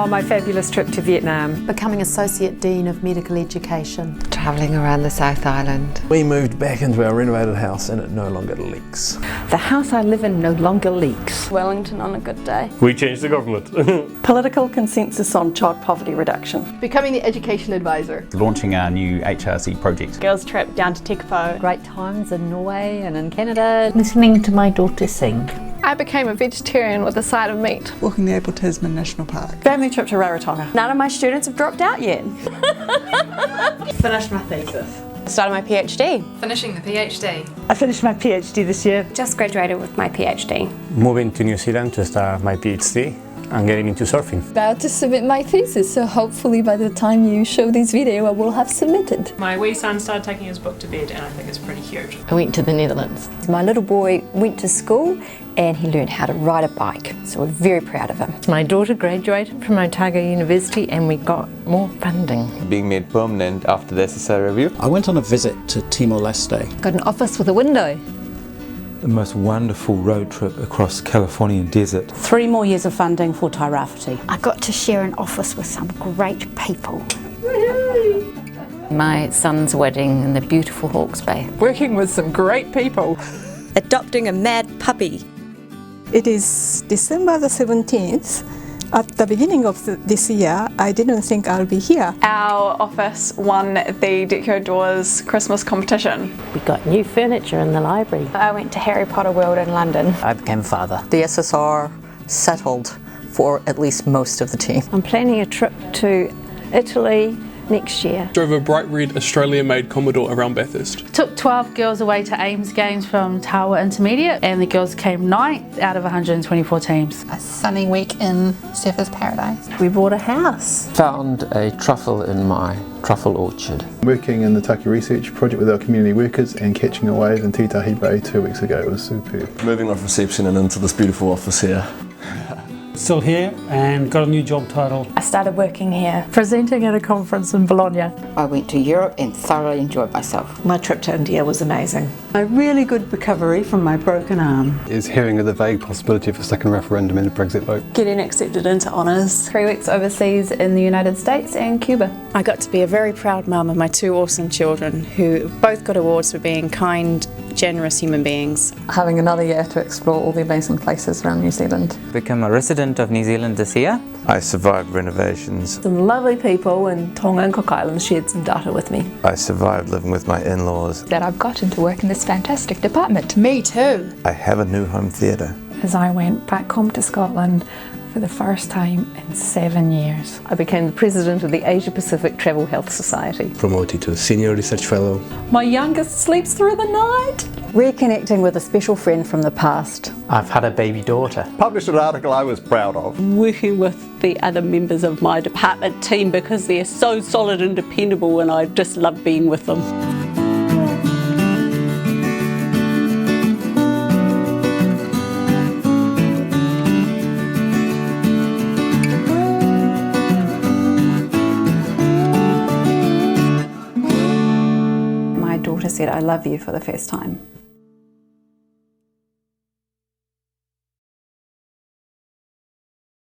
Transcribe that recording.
Oh, my fabulous trip to Vietnam. Becoming Associate Dean of Medical Education. Travelling around the South Island. We moved back into our renovated house and it no longer leaks. The house I live in no longer leaks. Wellington on a good day. We changed the government. Political consensus on child poverty reduction. Becoming the education advisor. Launching our new HRC project. Girls trip down to Tekpo. Great times in Norway and in Canada. Listening to my daughter sing. I became a vegetarian with a side of meat. Walking the Abel Tasman National Park. Family trip to Rarotonga. None of my students have dropped out yet. Finished my thesis. Started my PhD. Finishing the PhD. I finished my PhD this year. Just graduated with my PhD. Moving to New Zealand to start my PhD and getting into surfing. About to submit my thesis, so hopefully by the time you show this video I will have submitted. My wee son started taking his book to bed and I think it's pretty huge. I went to the Netherlands. My little boy went to school and he learned how to ride a bike, so we're very proud of him. My daughter graduated from Otago University and we got more funding. Being made permanent after the SSI review. I went on a visit to Timor-Leste. Got an office with a window. The most wonderful road trip across the Californian desert. 3 more years of funding for Tairāwhiti. I got to share an office with some great people. My son's wedding in the beautiful Hawke's Bay. Working with some great people. Adopting a mad puppy. It is December the 17th. At the beginning of this year, I didn't think I'll be here. Our office won the Deco Doors Christmas competition. We got new furniture in the library. I went to Harry Potter World in London. I became a father. The SSR settled for at least most of the team. I'm planning a trip to Italy next year. Drove a bright red Australia-made Commodore around Bathurst. Took 12 girls away to Ames Games from Tawa Intermediate and the girls came 9th out of 124 teams. A sunny week in Surfers Paradise. We bought a house. Found a truffle in my truffle orchard. Working in the Taki Research project with our community workers and catching a wave in Titahi Bay 2 weeks ago. It was superb. Moving off reception and into this beautiful office here. Still here and got a new job title. I started working here. Presenting at a conference in Bologna. I went to Europe and thoroughly enjoyed myself. My trip to India was amazing. A really good recovery from my broken arm. Is hearing of the vague possibility of a second referendum in the Brexit vote. Getting accepted into honours. 3 weeks overseas in the United States and Cuba. I got to be a very proud mum of my 2 awesome children who both got awards for being kind, generous human beings. Having another year to explore all the amazing places around New Zealand. Become a resident of New Zealand this year. I survived renovations. Some lovely people in Tonga and Cook Islands shared some data with me. I survived living with my in-laws. That I've gotten to work in this fantastic department. Me too. I have a new home theatre. As I went back home to Scotland for the first time in 7 years. I became the president of the Asia Pacific Travel Health Society. Promoted to Senior Research Fellow. My youngest sleeps through the night. Reconnecting with a special friend from the past. I've had a baby daughter. Published an article I was proud of. Working with the other members of my department team because they're so solid and dependable and I just love being with them. My daughter said, "I love you" for the first time.